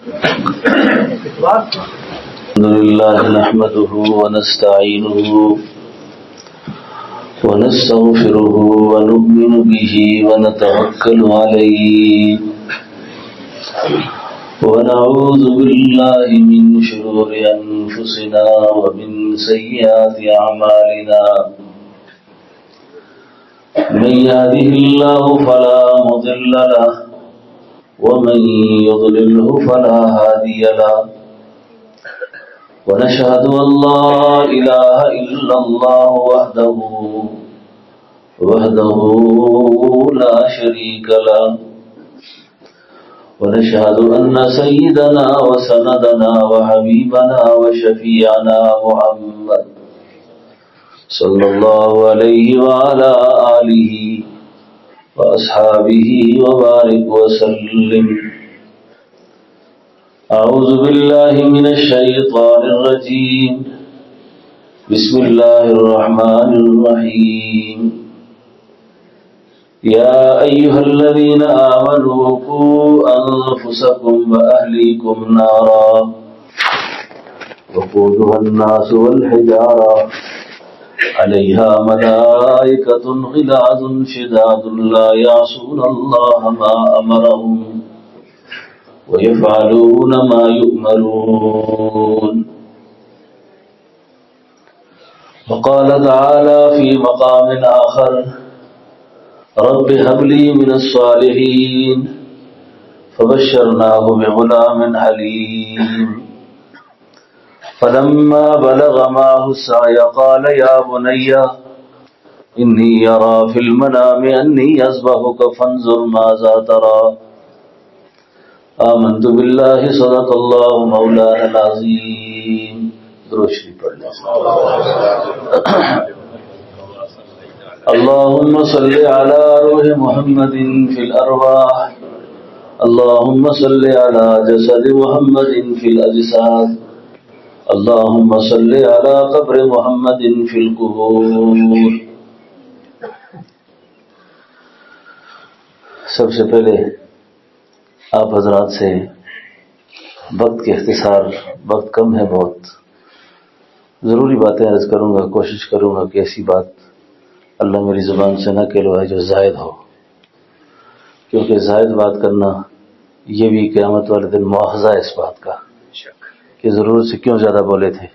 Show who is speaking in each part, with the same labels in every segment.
Speaker 1: الحمد لله نحمده ونستعينه ونستغفره ونؤمن به ونتوكل عليه ونعوذ بالله من شرور أنفسنا ومن سيئات أعمالنا من يهده الله فلا مضل له ومن يضلله فلا هادي له ونشهد أن لا إله إلا الله وحده لا شريك له ونشهد أن سيدنا وسندنا وحبيبنا وشفيعنا محمد صلى الله عليه وعلى آله وأصحابه وبارك وسلم. أعوذ بالله من الشيطان الرجيم. بسم الله الرحمن الرحيم. يا أيها الذين آمنوا قوا أنفسكم وأهليكم نارا وقودها الناس والحجارة عليها ملائكة غلاظ شداد لا يعصون الله ما أمرهم ويفعلون ما يؤمرون. وقال تعالى في مقام آخر رب هب لي من الصالحين فبشرناه بغلام حليم فلما بلغ معه السعي قال يا بني إني أرى في المنام أني أذبحك فانظر ماذا ترى آمنت بالله صدق الله مولانا العظيم. درود شریف پڑھ لیں. اللهم صل على روح محمد في الأرواح اللهم صل على جسد محمد في الأجساد اللهم صل على قبر محمد في القبور. سب سے پہلے آپ حضرات سے وقت کے اختصار، وقت کم ہے، بہت ضروری باتیں عرض کروں گا. کوشش کروں گا کہ ایسی بات اللہ میری زبان سے نہ کہلوائے جو زائد ہو، کیونکہ زائد بات کرنا یہ بھی قیامت والے دن مواخذہ ہے اس بات کا کہ ضرورت سے کیوں زیادہ بولے تھے.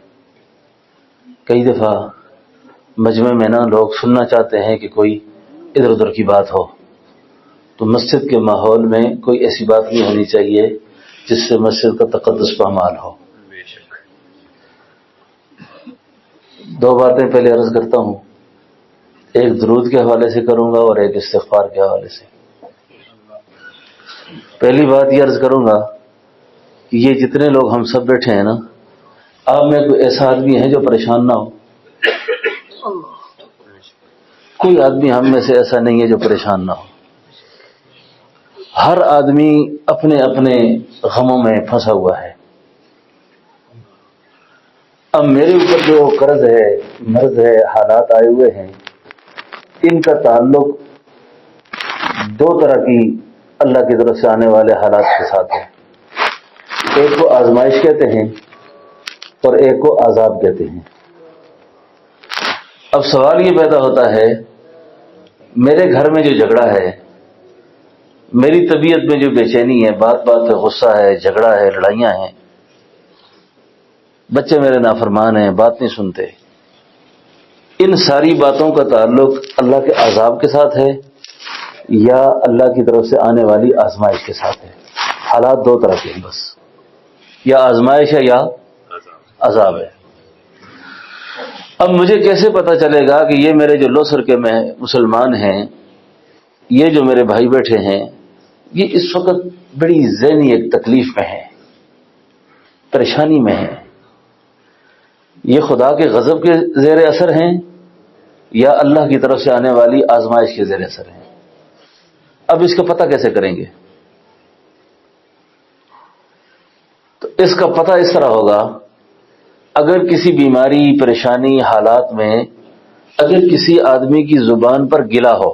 Speaker 1: کئی دفعہ مجمع میں نا لوگ سننا چاہتے ہیں کہ کوئی ادھر ادھر کی بات ہو، تو مسجد کے ماحول میں کوئی ایسی بات نہیں ہونی چاہیے جس سے مسجد کا تقدس پامال ہو. دو باتیں پہلے عرض کرتا ہوں، ایک درود کے حوالے سے کروں گا اور ایک استغفار کے حوالے سے. پہلی بات یہ عرض کروں گا کہ یہ جتنے لوگ ہم سب بیٹھے ہیں نا، آپ میں کوئی ایسا آدمی ہے جو پریشان نہ ہو؟ کوئی آدمی ہم میں سے ایسا نہیں ہے جو پریشان نہ ہو. ہر آدمی اپنے اپنے غموں میں پھنسا ہوا ہے. اب میرے اوپر جو قرض ہے، مرض ہے، حالات آئے ہوئے ہیں، ان کا تعلق دو طرح کی اللہ کی طرف سے آنے والے حالات کے ساتھ ہے. ایک کو آزمائش کہتے ہیں اور ایک کو عذاب کہتے ہیں. اب سوال یہ پیدا ہوتا ہے، میرے گھر میں جو جھگڑا ہے، میری طبیعت میں جو بے چینی ہے، بات بات پہ غصہ ہے، جھگڑا ہے، لڑائیاں ہیں، بچے میرے نافرمان ہیں، بات نہیں سنتے، ان ساری باتوں کا تعلق اللہ کے عذاب کے ساتھ ہے یا اللہ کی طرف سے آنے والی آزمائش کے ساتھ ہے؟ حالات دو طرح کے ہیں بس، یا آزمائش ہے یا عذاب ہے. اب مجھے کیسے پتا چلے گا کہ یہ میرے جو لوسر کے میں مسلمان ہیں، یہ جو میرے بھائی بیٹھے ہیں، یہ اس وقت بڑی ذہنی ایک تکلیف میں ہیں، پریشانی میں ہیں، یہ خدا کے غضب کے زیر اثر ہیں یا اللہ کی طرف سے آنے والی آزمائش کے زیر اثر ہیں؟ اب اس کا پتہ کیسے کریں گے؟ تو اس کا پتہ اس طرح ہوگا، اگر کسی بیماری، پریشانی، حالات میں اگر کسی آدمی کی زبان پر گلا ہو،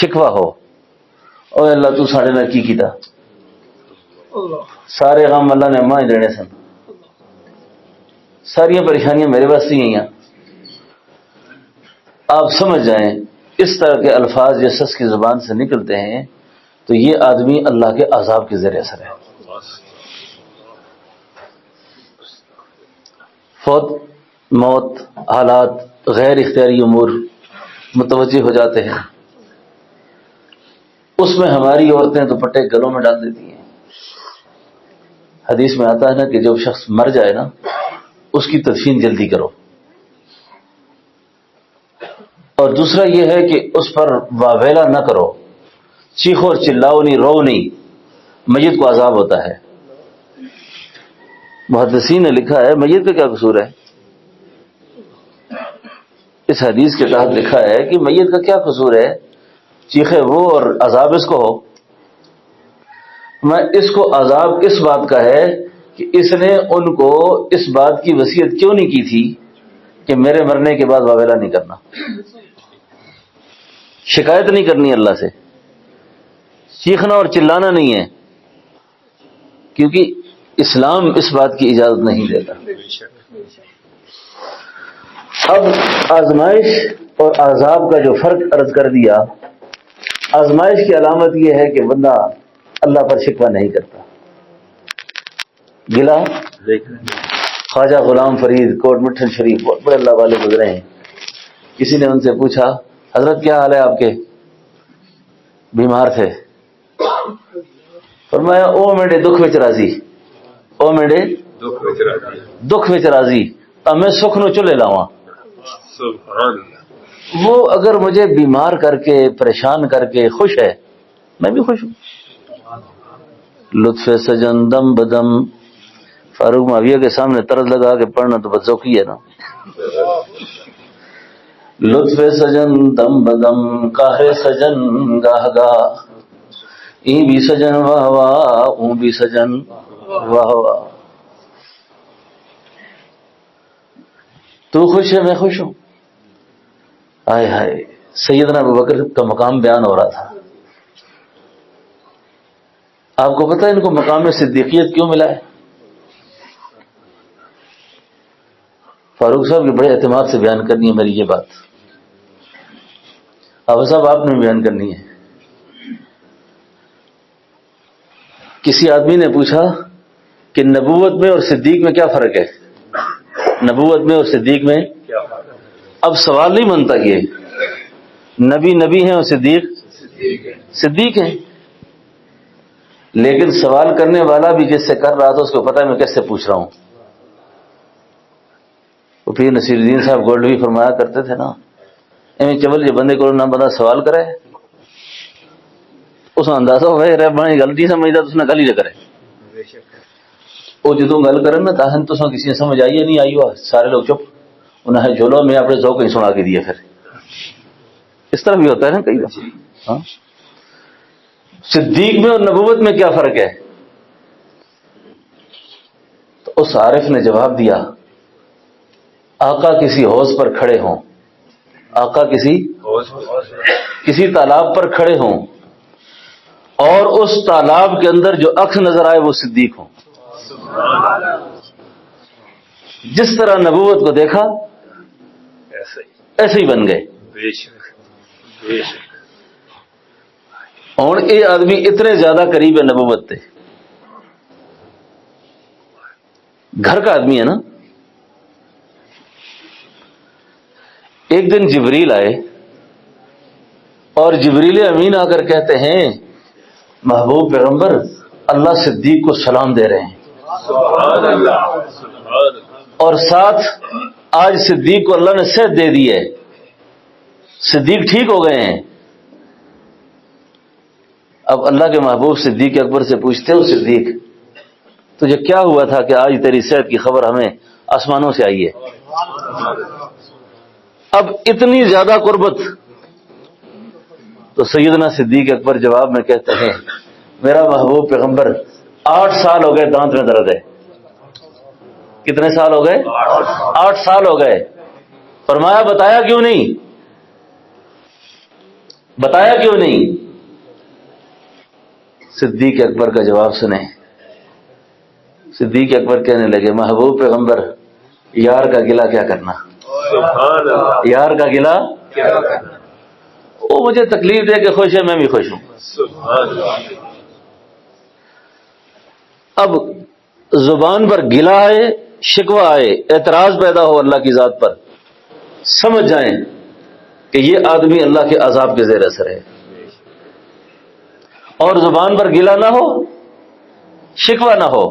Speaker 1: شکوہ ہو، اوے اللہ تو ساڑے نہ کی کیتا، سارے غم اللہ نے ماں دینے سن، ساری پریشانیاں میرے پاس ہی ہیں۔ آپ سمجھ جائیں اس طرح کے الفاظ جو شخص کی زبان سے نکلتے ہیں تو یہ آدمی اللہ کے عذاب کے ذریعے اثر ہے۔ فوت، موت، حالات، غیر اختیاری امور متوجہ ہو جاتے ہیں، اس میں ہماری عورتیں دوپٹے گلوں میں ڈال دیتی ہیں۔ حدیث میں آتا ہے نا کہ جب شخص مر جائے نا اس کی تدفین جلدی کرو، اور دوسرا یہ ہے کہ اس پر واویلا نہ کرو، چیخو اور چلاؤ نہیں، رو نہیں، میت کو عذاب ہوتا ہے۔ محدثین نے لکھا ہے میت کا کیا قصور ہے؟ اس حدیث کے تحت لکھا ہے کہ میت کا کیا قصور ہے، چیخے وہ اور عذاب اس کو ہو۔ میں اس کو عذاب اس بات کا ہے کہ اس نے ان کو اس بات کی وصیت کیوں نہیں کی تھی کہ میرے مرنے کے بعد واویلا نہیں کرنا، شکایت نہیں کرنی اللہ سے، چیخنا اور چلانا نہیں ہے، کیونکہ اسلام اس بات کی اجازت نہیں دیتا۔ اب آزمائش اور عذاب کا جو فرق عرض کر دیا، آزمائش کی علامت یہ ہے کہ بندہ اللہ پر شکوہ نہیں کرتا۔ گلا خواجہ غلام فرید کوٹ مٹھن شریف بہت بڑے اللہ والے گزرے ہیں، کسی نے ان سے پوچھا حضرت کیا حال ہے آپ کے؟ بیمار تھے، فرمایا او میرے دکھ وچ راضی، او میرے دکھ وچ راضی میں سکھ نو چلے لاواں۔ وہ اگر مجھے بیمار کر کے پریشان کر کے خوش ہے میں بھی خوش ہوں۔ لطف سجن دم بدم، فاروق معاویہ کے سامنے طرز لگا کے پڑھنا تو بدذوقی ہے نا۔ لطف سجن دم بدم، کاہے سجن گاہ گاہ، این بھی سجن واہ واہ، اون بھی سجن واہ واہ۔ تو خوش ہے میں خوش ہوں۔ ہائے ہائے، سیدنا ابوبکر کا مقام بیان ہو رہا تھا۔ آپ کو پتہ ہے ان کو مقام صدیقیت کیوں ملا ہے؟ فاروق صاحب کے بڑے اعتماد سے بیان کرنی ہے میری یہ بات، اب صاحب آپ نے بیان کرنی ہے۔ کسی آدمی نے پوچھا کہ نبوت میں اور صدیق میں کیا فرق ہے؟ نبوت میں اور صدیق میں اب سوال نہیں بنتا، یہ نبی نبی ہیں اور صدیق صدیق ہیں، لیکن سوال کرنے والا بھی جس سے کر رہا تھا اس کو پتا ہے میں کیسے پوچھ رہا ہوں۔ تو پھر نصیر الدین صاحب گولڈوی فرمایا کرتے تھے نا، ایویں چول جو بندے کو نہ بندہ سوال کرے اس اندازہ ہوئے رہ بانی گل نہیں سمجھتا تو اس نے گل ہی نہ کرے۔ وہ جدوں گل کرن نا تاہن تو کسی نے سمجھ آئی ہے نہیں آئی ہوا، سارے لوگ چپ، انہیں ہے جولو میں اپنے ذوق ہی سنا کے دیا۔ پھر اس طرح بھی ہوتا ہے نا کئی بار۔ ہاں، صدیق میں اور نبوت میں کیا فرق ہے؟ تو اس عارف نے جواب دیا، آقا کسی حوض پر کھڑے ہوں، آقا کسی تالاب پر کھڑے ہوں اور اس تالاب کے اندر جو اکھ نظر آئے وہ صدیق ہوں۔ جس طرح نبوت کو دیکھا ایسے ہی بن گئے۔ اور یہ آدمی اتنے زیادہ قریب ہے نبوت تھے، گھر کا آدمی ہے نا۔ ایک دن جبریل آئے اور جبریل امین آ کر کہتے ہیں محبوب پیغمبر اللہ صدیق کو سلام دے رہے ہیں، اور ساتھ آج صدیق کو اللہ نے صحت دے دی ہے، صدیق ٹھیک ہو گئے ہیں۔ اب اللہ کے محبوب صدیق اکبر سے پوچھتے ہو صدیق تجھے کیا ہوا تھا کہ آج تیری صحت کی خبر ہمیں آسمانوں سے آئی ہے؟ اب اتنی زیادہ قربت، تو سیدنا صدیق اکبر جواب میں کہتے ہیں میرا محبوب پیغمبر 8 سال ہو گئے دانت میں درد ہے۔ کتنے سال ہو گئے؟ 8 سال ہو گئے۔ فرمایا بتایا کیوں نہیں؟ بتایا کیوں نہیں؟ صدیق اکبر کا جواب سنیں، صدیق اکبر کہنے لگے محبوب پیغمبر یار کا گلہ کیا کرنا، یار کا گلہ کیا کرنا، وہ مجھے تکلیف دے کے خوش ہے میں بھی خوش ہوں۔ اب زبان پر گلہ آئے، شکوہ آئے، اعتراض پیدا ہو اللہ کی ذات پر، سمجھ جائیں کہ یہ آدمی اللہ کے عذاب کے زیر اثر ہے، اور زبان پر گلہ نہ ہو، شکوہ نہ ہو،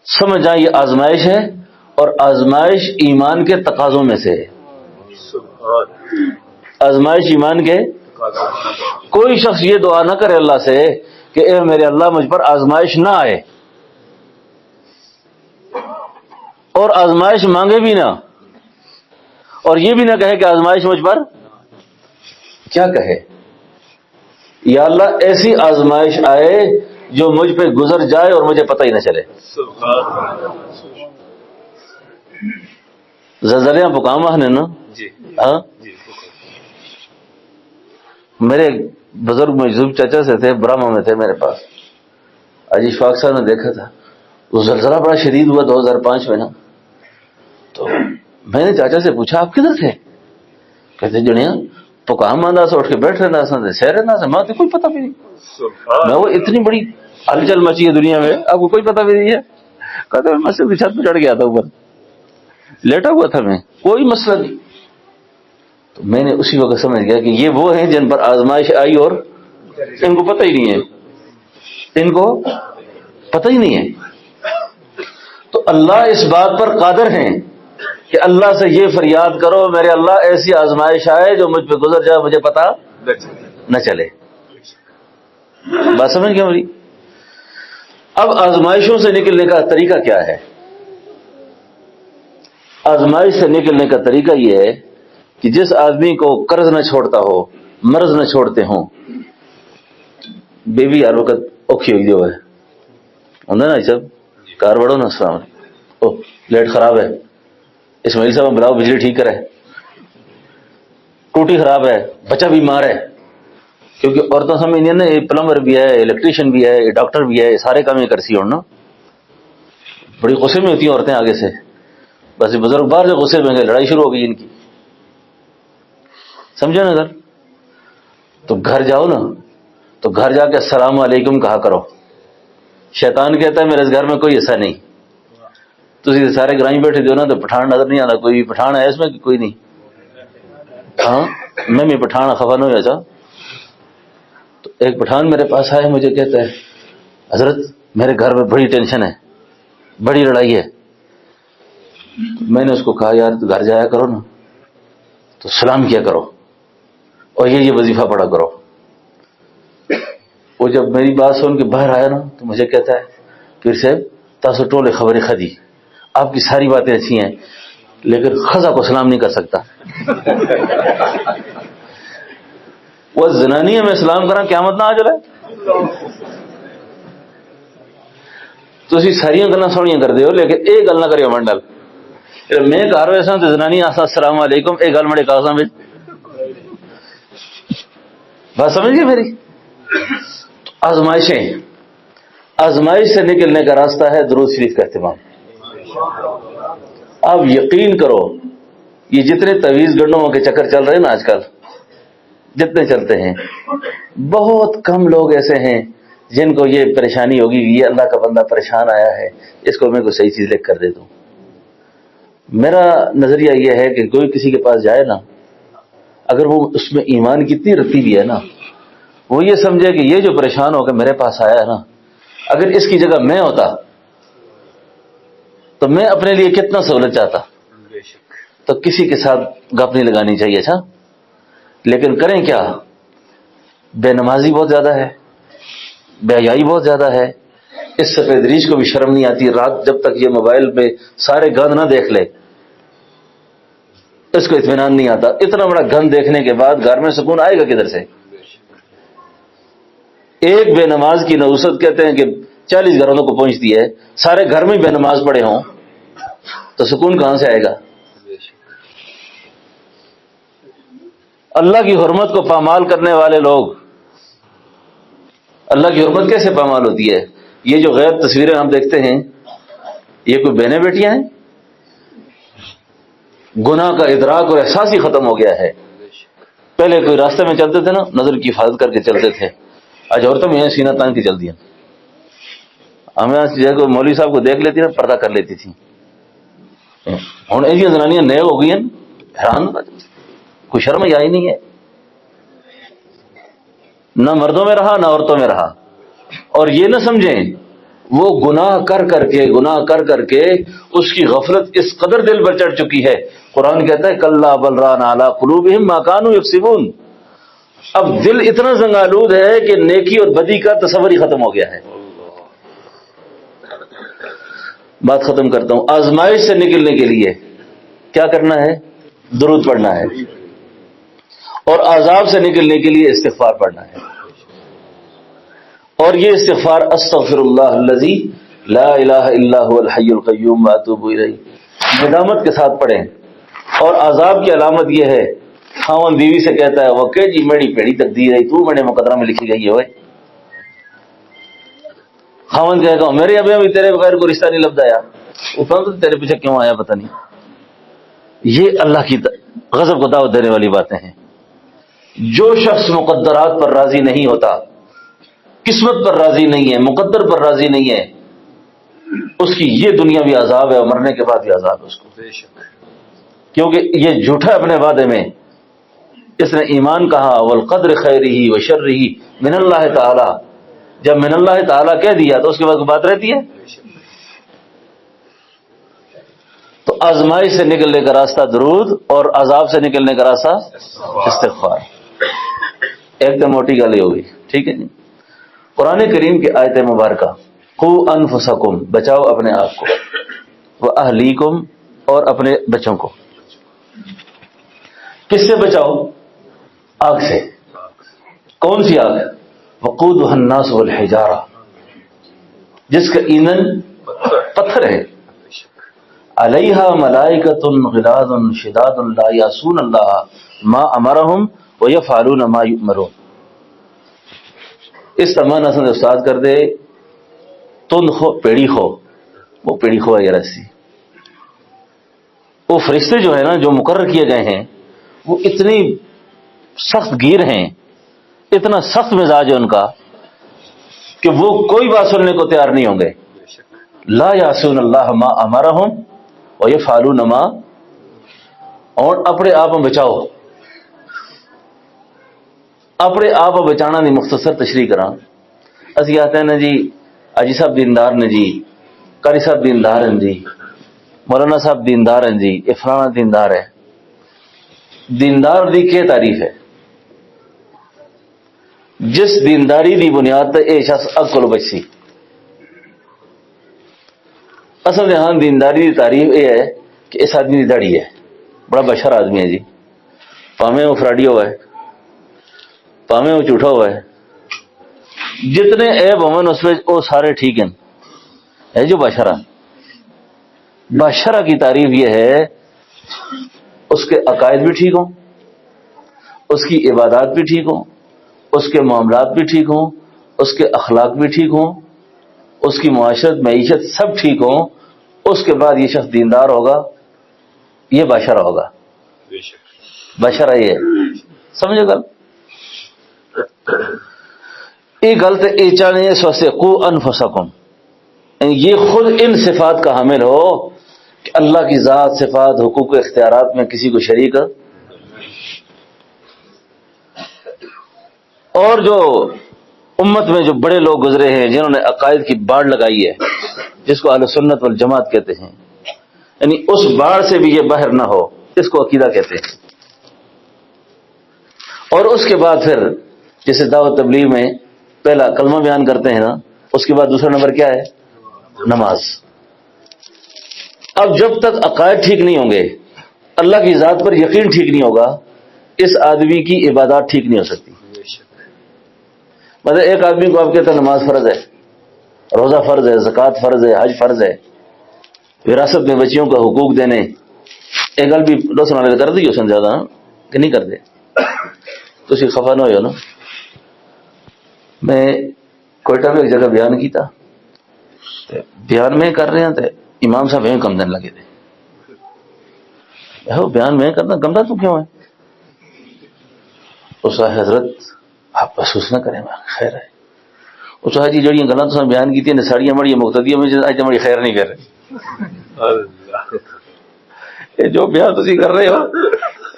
Speaker 1: سمجھ جائیں یہ آزمائش ہے، اور آزمائش ایمان کے تقاضوں میں سے ہے۔ آزمائش ایمان کے، کوئی شخص یہ دعا نہ کرے اللہ سے کہ اے میرے اللہ مجھ پر آزمائش نہ آئے، اور آزمائش مانگے بھی نہ، اور یہ بھی نہ کہے کہ آزمائش مجھ پر، کیا کہے یا اللہ ایسی آزمائش آئے جو مجھ پہ گزر جائے اور مجھے پتہ ہی نہ چلے۔ زلزلیاں پکامہ نے نا، ہاں میرے بزرگ مجذوب چچا سے تھے، برہما میں تھے میرے پاس، آج اشفاق صاحب نے دیکھا تھا، وہ زلزلہ بڑا شدید ہوا 2005 میں نا، تو میں نے چاچا سے پوچھا آپ کدھر تھے؟ کہتے جڑیاں پکام آندہ سے اٹھ کے بیٹھ رہنا سے سیر رہنا سے، ماں تو کوئی پتہ بھی نہیں، میں وہ اتنی بڑی ہلچل مچی ہے دنیا میں آپ کو کوئی پتہ بھی نہیں ہے؟ کہتے میں مسجد کی چھت پہ چڑھ گیا تھا، اوپر لیٹا ہوا تھا میں، کوئی مسئلہ نہیں۔ تو میں نے اسی وقت سمجھ گیا کہ یہ وہ ہیں جن پر آزمائش آئی اور ان کو پتہ ہی نہیں ہے، ان کو پتہ ہی نہیں ہے۔ تو اللہ اس بات پر قادر ہیں کہ اللہ سے یہ فریاد کرو میرے اللہ ایسی آزمائش آئے جو مجھ پہ گزر جائے مجھے پتہ نہ چلے۔ بات سمجھ گئے میری؟ اب آزمائشوں سے نکلنے کا طریقہ کیا ہے؟ آزمائش سے نکلنے کا طریقہ یہ ہے کہ جس آدمی کو قرض نہ چھوڑتا ہو، مرض نہ چھوڑتے ہوں، بیوی ہر وقت اوکھی ہوئی جو ہے نا سب کار بڑھو نا، السلام علیکم، او لیٹ خراب ہے، اسماعیل صاحب بلاؤ بجلی ٹھیک کرے، ٹوٹی خراب ہے، بچہ بیمار ہے، کیونکہ عورتوں سمجھ نا یہ پلمبر بھی ہے، الیکٹریشین بھی ہے، ڈاکٹر بھی ہے، سارے کام یہ کرسی اور نا بڑی غصے میں ہوتی ہیں عورتیں آگے سے، بس بزرگ باہر سے غصے میں گئے، لڑائی شروع ہو گئی ان کی، سمجھو نا سر؟ تو گھر جاؤ نا تو گھر جا کے السلام علیکم کہا کرو، شیطان کہتا ہے میرے گھر میں کوئی ایسا نہیں، تسی سارے گرائی بیٹھے دیو نا تو پٹھان نظر نہیں آتا، کوئی پٹھان ہے اس میں کہ کوئی نہیں؟ ہاں میں بھی پٹھان خفا نہ ہو جا۔ تو ایک پٹھان میرے پاس آئے، مجھے کہتا ہے حضرت میرے گھر میں بڑی ٹینشن ہے، بڑی لڑائی ہے۔ میں نے اس کو کہا یار تو گھر جایا کرو نا تو سلام کیا کرو اور یہ وظیفہ پڑھا کرو۔ وہ جب میری بات سن کے باہر آیا نا تو مجھے کہتا ہے پیر صاحب تاسو ٹولے خبریں خدی، آپ کی ساری باتیں اچھی ہیں لیکن خزا کو سلام نہیں کر سکتا۔ وہ زنانی ہے میں سلام کرا قیامت نہ آ جائے، تسی ساری گلاں سونیاں کر دے ہو لیکن ایک گل نہ کریو منڈل، میں گھر ویسا تو زنانی آسا السلام علیکم ایک گل مڑے کاغذاں میں، بات سمجھ گئے میری؟ آزمائشیں، آزمائش سے نکلنے کا راستہ ہے درود شریف کا اہتمام۔ آپ یقین کرو یہ جتنے تعویذ گنڈوں کے چکر چل رہے ہیں نا آج کل، جتنے چلتے ہیں، بہت کم لوگ ایسے ہیں جن کو یہ پریشانی ہوگی کہ یہ اللہ کا بندہ پریشان آیا ہے، اس کو میں کوئی صحیح چیز لکھ کر دے دوں۔ میرا نظریہ یہ ہے کہ کوئی کسی کے پاس جائے نا، اگر وہ اس میں ایمان کی اتنی رتی بھی ہے نا، وہ یہ سمجھے کہ یہ جو پریشان ہو کے میرے پاس آیا ہے نا، اگر اس کی جگہ میں ہوتا تو میں اپنے لیے کتنا سہولت چاہتا، تو کسی کے ساتھ گپ نہیں لگانی چاہیے۔ اچھا لیکن کریں کیا؟ بے نمازی بہت زیادہ ہے، بے حیائی بہت زیادہ ہے، اس سفید ریچھ کو بھی شرم نہیں آتی، رات جب تک یہ موبائل پہ سارے گند نہ دیکھ لے اس کو اطمینان نہیں آتا۔ اتنا بڑا گند دیکھنے کے بعد گھر میں سکون آئے گا کدھر سے؟ ایک بے نماز کی نحوست کہتے ہیں کہ 40 گھروں کو پہنچتی ہے، سارے گھر میں بے نماز پڑے ہوں تو سکون کہاں سے آئے گا؟ اللہ کی حرمت کو پامال کرنے والے لوگ، اللہ کی حرمت کیسے پامال ہوتی ہے؟ یہ جو غیر تصویریں ہم دیکھتے ہیں، یہ کوئی بہنیں بیٹیاں ہیں؟ گناہ کا ادراک اور احساس ہی ختم ہو گیا ہے۔ پہلے کوئی راستے میں چلتے تھے نا، نظر کی حفاظت کر کے چلتے تھے، آج عورتوں میں سینہ تان کے چلتی ہیں۔ ہمیں جگہ مولوی صاحب کو دیکھ لیتی نا، پردہ کر لیتی تھی، ہوں ایسی زنانیاں نئے ہو گئی ہیں، حیران کوئی شرم ہی آئی نہیں ہے، نہ مردوں میں رہا نہ عورتوں میں رہا۔ اور یہ نہ سمجھیں وہ گناہ کر کر کے اس کی غفلت اس قدر دل پر چڑھ چکی ہے، قرآن کہتا ہے کلا بل ران علی قلوبہم ما کانوا یکسبون، اب دل اتنا زنگالود ہے کہ نیکی اور بدی کا تصور ہی ختم ہو گیا ہے۔ بات ختم کرتا ہوں، آزمائش سے نکلنے کے لیے کیا کرنا ہے؟ درود پڑھنا ہے، اور عذاب سے نکلنے کے لیے استغفار پڑھنا ہے۔ اور یہ استغفار استغفر اللہ الذی لا الہ الا هو الحی القیوم واتوب الیہ ندامت کے ساتھ پڑھیں۔ اور عذاب کی علامت یہ ہے، خاوند بیوی سے کہتا ہے وہ کہ جی میری پیڑی تقدیر ہے، تو میرے مقدرہ میں لکھی گئی ہے، خاوند کہے گا میرے ابھی تیرے بغیر کوئی رشتہ نہیں لبدا آیا، وہ تیرے پیچھے کیوں آیا پتہ نہیں۔ یہ اللہ کی غضب کو دعوت دینے والی باتیں ہیں۔ جو شخص مقدرات پر راضی نہیں ہوتا، قسمت پر راضی نہیں ہے، مقدر پر راضی نہیں ہے، اس کی یہ دنیا بھی عذاب ہے اور مرنے کے بعد بھی عذاب ہے اس کو، بے شک، کیونکہ یہ جھوٹا اپنے وعدے میں، اس نے ایمان کہا والقدر خیرہ وشرہ من اللہ تعالی، جب من اللہ تعالی کہہ دیا تو اس کے بعد کوئی بات رہتی ہے؟ تو آزمائش سے نکلنے کا راستہ درود، اور عذاب سے نکلنے کا راستہ استغفار۔ ایک تو موٹی گالی ہوگی، ٹھیک ہے جی۔ قرآن کریم کی آیت مبارکہ قوا انفسکم، بچاؤ اپنے آپ کو، واہلیکم، اور اپنے بچوں کو۔ کس سے بچاؤ؟ آگ سے۔ کون سی آگ؟ وقودها الناس والحجارہ، جس کا ایندھن پتھر ہے، علیہا ملائکۃ غلاظ شداد لا یعصون اللہ ما امرہم ویفعلون ما یؤمرون۔ اس تمام اصل استاد کر دے تند خو پیڑی خو، وہ پیڑی خو ہے یہ رسی، وہ فرشتے جو ہے نا جو مقرر کیے گئے ہیں وہ اتنی سخت گیر ہیں، اتنا سخت مزاج ہے ان کا کہ وہ کوئی بات سننے کو تیار نہیں ہوں گے۔ لا یعصون اللہ ما امرہم ویفعلون ما، اور اپنے آپ میں بچاؤ، اپنے آپ بچانا نہیں، مختصر تشریح کراں۔ اسی آتے ہیں نا جی اجی صاحب دیندار نے جی، قاری صاحب دیندار ہیں جی، مولانا صاحب دیندار ہیں جی، یہ فلانا دیندار ہے۔ دیندار دی کیا تعریف ہے؟ جس دینداری دی بنیاد تے اے شخص اکل بچ سی۔ اصل یہاں دینداری دی تعریف یہ ہے کہ اس آدمی کی داڑھی ہے، بڑا بشر آدمی ہے جی، پاویں وہ فراڈی ہوا ہے، پاویں وہ جھوٹا ہوا ہے، جتنے عیب ہوں اس میں وہ سارے ٹھیک ہیں، ہے جو بشرہ۔ بشرہ کی تعریف یہ ہے اس کے عقائد بھی ٹھیک ہوں، اس کی عبادات بھی ٹھیک ہوں، اس کے معاملات بھی ٹھیک ہوں، اس کے اخلاق بھی ٹھیک ہوں، اس کی معاشرت معیشت سب ٹھیک ہوں، اس کے بعد یہ شخص دیندار ہوگا، یہ بشرہ ہوگا۔ بشرہ یہ سمجھو گل یہ غلط اے چانے اس واسطے قو انفسکم، یہ خود ان صفات کا حامل ہو کہ اللہ کی ذات، صفات، حقوق و اختیارات میں کسی کو شریک۔ اور جو امت میں جو بڑے لوگ گزرے ہیں جنہوں نے عقائد کی باڑ لگائی ہے، جس کو اہل سنت والجماعت کہتے ہیں، یعنی اس باڑ سے بھی یہ باہر نہ ہو، اس کو عقیدہ کہتے ہیں۔ اور اس کے بعد پھر جیسے دعوت تبلیغ میں پہلا کلمہ بیان کرتے ہیں نا، اس کے بعد دوسرا نمبر کیا ہے؟ نماز۔ اب جب تک عقائد ٹھیک نہیں ہوں گے، اللہ کی ذات پر یقین ٹھیک نہیں ہوگا، اس آدمی کی عبادات ٹھیک نہیں ہو سکتی۔ مطلب ایک آدمی کو آپ کہتے ہیں نماز فرض ہے، روزہ فرض ہے، زکوٰۃ فرض ہے، حج فرض ہے، وراثت میں بچیوں کا حقوق دینے، ایک گل بھی دوست نال کر دی اس نے زیادہ کہ نہیں کر دے تو اسی خفا نہ ہو نا۔ میں کوئٹہ میں ایک جگہ بیان کیتا، بیان میں کر رہے ہیں تو امام صاحب یہیں کم دن لگے تھے، بیان میں کرنا گمدا تو کیوں ہے؟ اس کا حضرت آپ محسوس نہ کریں، خیر ہے اس جی جڑی گلاں تو بیان کی ساڑیاں مڑی مقتدیاں میں اج مڑی خیر نہیں کر رہے، جو بیان تسی کر رہے ہو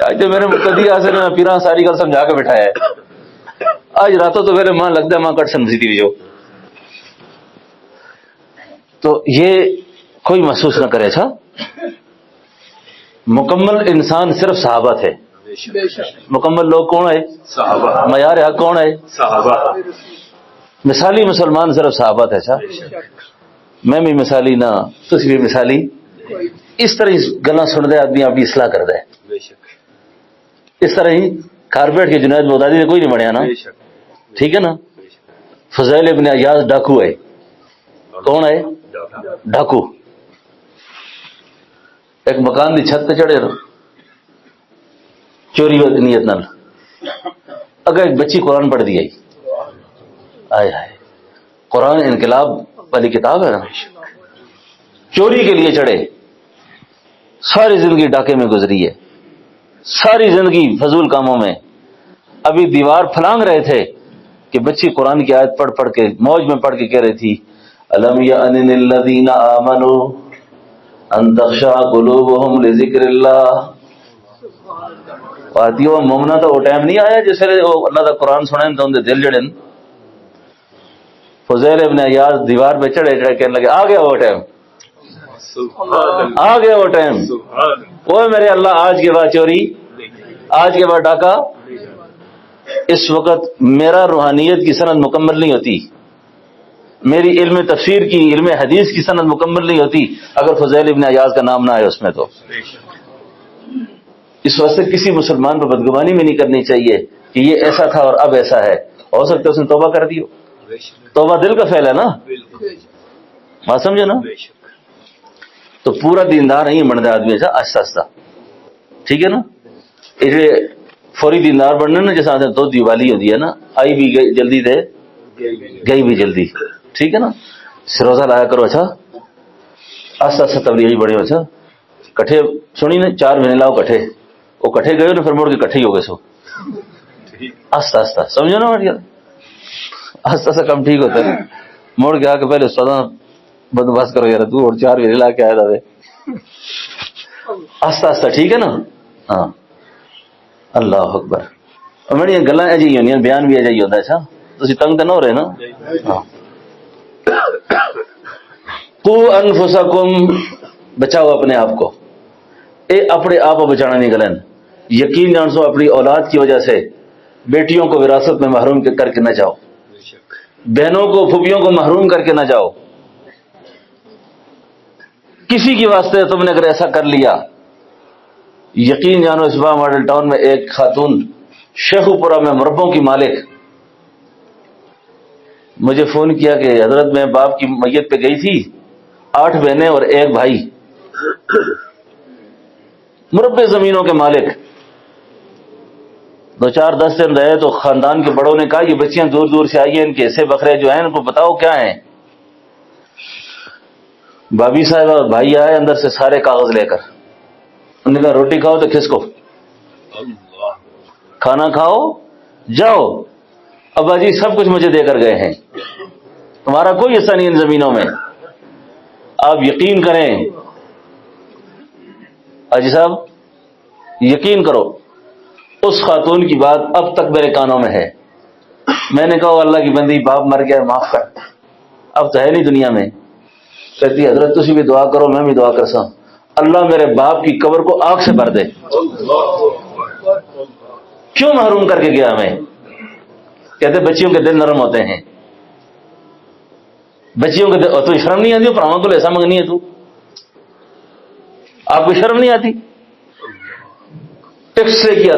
Speaker 1: اج تو میرے مقتدی حاصل میں پیراں ساری گل سمجھا کے بٹھایا ہے، آج راتوں تو میرے ماں لگتا ہے ماں کٹ سمجھی تھی جو، تو یہ کوئی محسوس نہ کرے تھا۔ مکمل انسان صرف صحابہ تھے، مکمل لوگ کون ہے؟ صحابہ۔ معیار حق کون ہے؟ صحابہ۔ مثالی مسلمان صرف صحابہ تھے۔ اچھا میں بھی مثالی نہ، تسی بھی مثالی، اس طرح گلاں سن دے آدمی اپنی اصلاح کر دے، اس طرح ہی کارپیٹ کے جنید بغدادی نے کوئی نہیں بنیا نا، ٹھیک ہے نا۔ فضیل ابن عیاض ڈاکو ہے، کون ہے؟ ڈاکو۔ ایک مکان دی چھت پہ چڑھے چوری نیت نال، اگر ایک بچی قرآن پڑھ دی آئی، آئے ہائے، قرآن انقلاب والی کتاب ہے نا، چوری کے لیے چڑھے، ساری زندگی ڈاکے میں گزری ہے، ساری زندگی فضول کاموں میں، ابھی دیوار پھلانگ رہے تھے کہ بچی قرآن کی آیت پڑھ پڑھ کے موج میں پڑھ کے کہہ رہی تھی الم یأن للذین آمنوا ان تخشع قلوبهم لذکر اللہ، پارتیوں مومنا تو وہ ٹائم نہیں آیا جس ویلے اللہ کا قرآن سنیں تو ان دے دل جڑن۔ فضیل ابن عیاض دیوار پہ چڑھے چڑھے کہنے لگے آ گیا وہ ٹائم، آ گیا وہ ٹائم، وہ میرے اللہ آج کے بعد چوری، آج کے بعد ڈاکہ۔ اس وقت میرا روحانیت کی سند مکمل نہیں ہوتی، میری علم تفسیر کی، علم حدیث کی سند مکمل نہیں ہوتی اگر فضیل ابن عیاض کا نام نہ آئے اس میں۔ تو اس واسطے کسی مسلمان پر بدگمانی میں نہیں کرنی چاہیے کہ یہ ایسا تھا اور اب ایسا ہے، ہو سکتا ہے اس نے توبہ کر دی ہو، توبہ دل کا فعل ہے نا، بات سمجھے نا۔ تو پورا دیندار نہیں بنتا آدمی، ایسا آہستہ آہستہ، ٹھیک ہے نا۔ یہ فوری دیندار بننا نا، جیسا دو دیوالی ہوتی ہے نا، آئی بھی گئی جلدی تھے گئی بھی جلدی، ٹھیک ہے نا۔ روزہ لایا کرو، اچھا آہستہ آہستہ تبلیغی بڑے ہو، اچھا کٹھے سنی نا 4 مہینے لاؤ کٹھے، وہ کٹھے گئے نا پھر مڑ کے کٹھے ہی ہو گئے، سو آہستہ آہستہ سمجھو نا، آہستہ آہستہ کم ٹھیک ہوتا ہے، مڑ کے آ کے پہلے سدا بندوبست کرو یار، تو اور 4 مہینے لا کے آیا تھا، آہستہ آہستہ، ٹھیک ہے نا۔ ہاں اللہ اکبر۔ اور میری گلاں اجی ہونی بیان بھی اجی ہوتا ہے، اچھا تسی تنگ تو نہ ہو رہے نا۔ ہاں قو انفسکم، بچاؤ اپنے آپ کو، اے اپنے آپ کو بچانا نہیں گلن، یقین جان سو اپنی اولاد کی وجہ سے بیٹیوں کو وراثت میں محروم کر کے نہ جاؤ، بہنوں کو پھوپھیوں کو محروم کر کے نہ جاؤ، کسی کی واسطے تم نے اگر ایسا کر لیا، یقین جانو اس بار ماڈل ٹاؤن میں ایک خاتون شیخو پورہ میں مربوں کی مالک مجھے فون کیا کہ حضرت میں باپ کی میت پہ گئی تھی، 8 بہنیں اور 1 بھائی، مربع زمینوں کے مالک، 2-4-10 دن رہے تو خاندان کے بڑوں نے کہا یہ بچیاں دور دور سے آئی ہیں، ان کے حصے بکرے جو ہیں ان کو بتاؤ کیا ہیں۔ بھابھی صاحب اور بھائی آئے اندر سے سارے کاغذ لے کر، انہوں نے کہا روٹی کھاؤ تو کس کو، کھانا کھاؤ جاؤ، ابا جی سب کچھ مجھے دے کر گئے ہیں، تمہارا کوئی حصہ نہیں ان زمینوں میں۔ آپ یقین کریں حاجی صاحب، یقین کرو اس خاتون کی بات اب تک میرے کانوں میں ہے۔ میں نے کہا اللہ کی بندی باپ مر گیا معاف کر، اب تو ہے نہیں دنیا میں۔ کہتی حضرت تسی بھی دعا کرو میں بھی دعا کرسا، اللہ میرے باپ کی قبر کو آگ سے بھر دے، کیوں محروم کر کے گیا ہمیں۔ کہتے بچیوں کے دل نرم ہوتے ہیں، بچیوں کے دل، تو شرم نہیں آتی پراؤں کو ایسا منگنی ہے، تو آپ کو شرم نہیں آتی۔ ٹیکسلے کی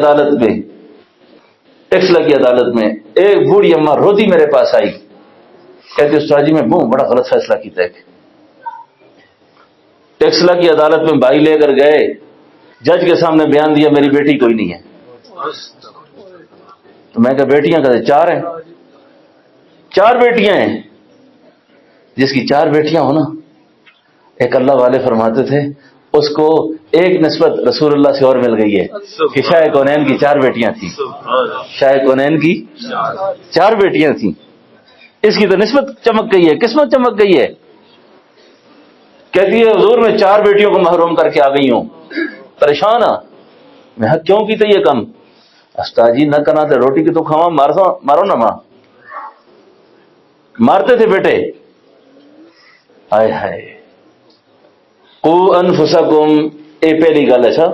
Speaker 1: عدالت میں ایک بوڑھی اماں روتی میرے پاس آئی، کہتے استاد جی میں بڑا غلط فیصلہ کیتا ہے۔ ٹیکسلا کی عدالت میں بھائی لے کر گئے، جج کے سامنے بیان دیا میری بیٹی کوئی نہیں ہے۔ تو میں کہا بیٹیاں کہتے 4 ہیں، 4 بیٹیاں ہیں، جس کی 4 بیٹیاں ہو نا، ایک اللہ والے فرماتے تھے اس کو ایک نسبت رسول اللہ سے اور مل گئی ہے کہ شاہ کونین کی 4 بیٹیاں تھیں، شاہ کونین کی 4 بیٹیاں تھیں، اس کی تو نسبت چمک گئی ہے، قسمت چمک گئی ہے۔ کہتی ہے حضور میں 4 بیٹیوں کو محروم کر کے آ گئی ہوں، پریشان ہاں میں کیوں کی تو یہ کم استاجی نہ کرنا تھے روٹی کی تو کھاوا مارو نہ ماں، مارتے تھے بیٹے۔ آئے ہائے قو انفسکم، اے پہلی گل ہے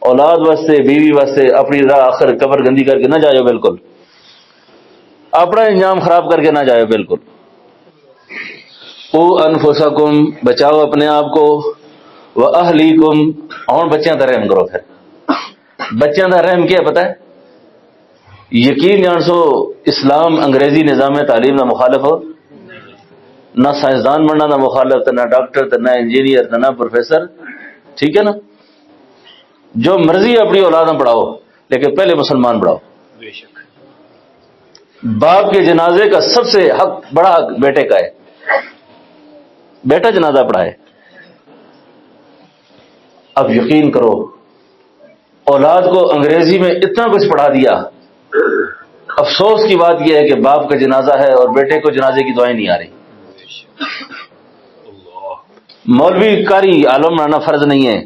Speaker 1: اولاد واسطے بیوی واسطے اپنی راہ آخر قبر گندی کر کے نہ جاؤ، بالکل اپنا انجام خراب کر کے نہ جاؤ، بالکل۔ قو انفسکم، بچاؤ اپنے آپ کو، واہلیکم، اور بچیاں دا رحم کرو۔ پھر بچیاں دا رحم کیا پتہ ہے؟ یقین جان سو اسلام انگریزی نظام تعلیم نہ مخالف ہو، نہ سائنسدان بننا نہ مخالف، نہ ڈاکٹر، نہ انجینئر، نہ پروفیسر، ٹھیک ہے نا؟ جو مرضی اپنی اولاد میں پڑھاؤ، لیکن پہلے مسلمان پڑھاؤ۔
Speaker 2: بے شک
Speaker 1: باپ کے جنازے کا سب سے بڑا حق بیٹے کا ہے، بیٹا جنازہ پڑھائے۔ اب یقین کرو اولاد کو انگریزی میں اتنا کچھ پڑھا دیا، افسوس کی بات یہ ہے کہ باپ کا جنازہ ہے اور بیٹے کو جنازے کی دعائیں نہیں آ رہی۔ مولوی قاری عالم بنانا فرض نہیں ہے،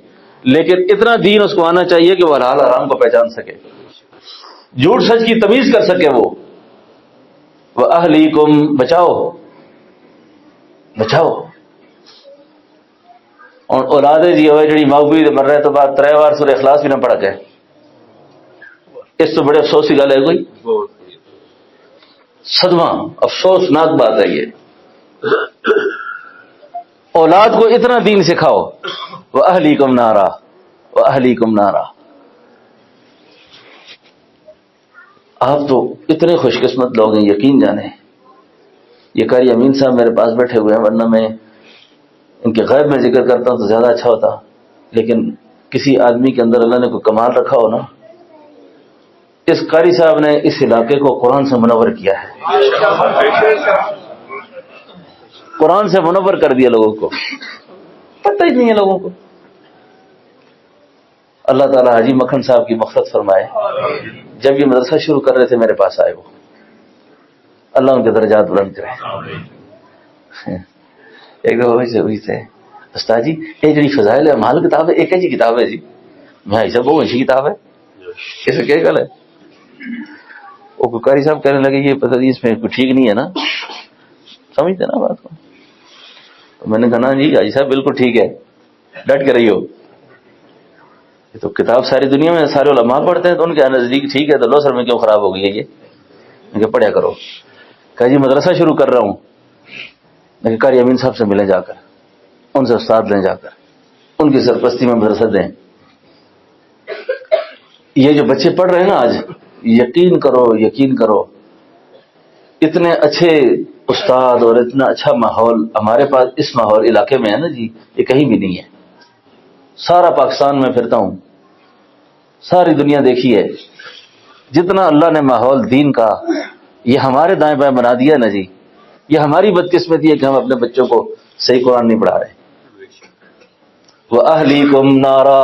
Speaker 1: لیکن اتنا دین اس کو آنا چاہیے کہ وہ حلال حرام کو پہچان سکے، جھوٹ سچ کی تمیز کر سکے۔ وہ اہلیکم، بچاؤ بچاؤ۔ اور اولادیں جی ہوئے جڑی مغوی مر رہے تو بعد 3 بار سورہ اخلاص بھی نہ پڑھ کے، اس تو بڑے افسوس کی گل ہے، کوئی صدمہ افسوسناک بات ہے یہ۔ اولاد کو اتنا دین سکھاؤ، وَأَهْلِكُمْ نَارًا وَأَهْلِكُمْ نَارًا۔ آپ تو اتنے خوش قسمت لوگ ہیں، یقین جانے۔ یہ قاری امین صاحب میرے پاس بیٹھے ہوئے ہیں، ورنہ میں ان کے غیب میں ذکر کرتا ہوں تو زیادہ اچھا ہوتا، لیکن کسی آدمی کے اندر اللہ نے کوئی کمال رکھا ہو نا، اس قاری صاحب نے اس علاقے کو قرآن سے منور کیا ہے، قرآن سے منور کر دیا، لوگوں کو پتہ ہی نہیں ہے لوگوں کو۔ اللہ تعالیٰ حاجی مکھن صاحب کی مغفرت فرمائے، جب یہ مدرسہ شروع کر رہے تھے میرے پاس آئے، وہ اللہ ان کے درجات بلند کرے۔ ایک دفعہ ہوئی تھے استاد جی یہ جڑی فضائل اعمال کتاب ہے ایک ہے جی کتاب ہے جی، میں ایسا بہت اچھی کتاب ہے، اسے کیا گل ہے؟ وہ قاری صاحب کہنے لگے یہ پتہ نہیں اس میں کچھ ٹھیک نہیں ہے نا، سمجھتے نا بات کو؟ تو میں نے کہا نا جی حاجی صاحب بالکل ٹھیک ہے، ڈٹ کے رہی ہو، یہ تو کتاب ساری دنیا میں سارے علماء پڑھتے ہیں تو ان کے نزدیک ٹھیک ہے، تو لو سر میں کیوں خراب ہو گئی ہے یہ؟ میں کہ پڑھیا کرو۔ کہا جی مدرسہ شروع کر رہا ہوں، میں کہ قاری امین صاحب سے ملیں جا کر، ان سے استاد لیں جا کر، ان کی سرپرستی میں مدرسہ دیں۔ یہ جو بچے پڑھ رہے ہیں نا آج، یقین کرو اتنے اچھے استاد اور اتنا اچھا ماحول ہمارے پاس اس ماحول علاقے میں ہے نا جی، یہ کہیں بھی نہیں ہے۔ سارا پاکستان میں پھرتا ہوں، ساری دنیا دیکھی ہے، جتنا اللہ نے ماحول دین کا یہ ہمارے دائیں بائیں بنا دیا نا جی، یہ ہماری بدقسمتی ہے کہ ہم اپنے بچوں کو صحیح قرآن نہیں پڑھا رہے۔ وَأَهْلِكُمْ نَارًا،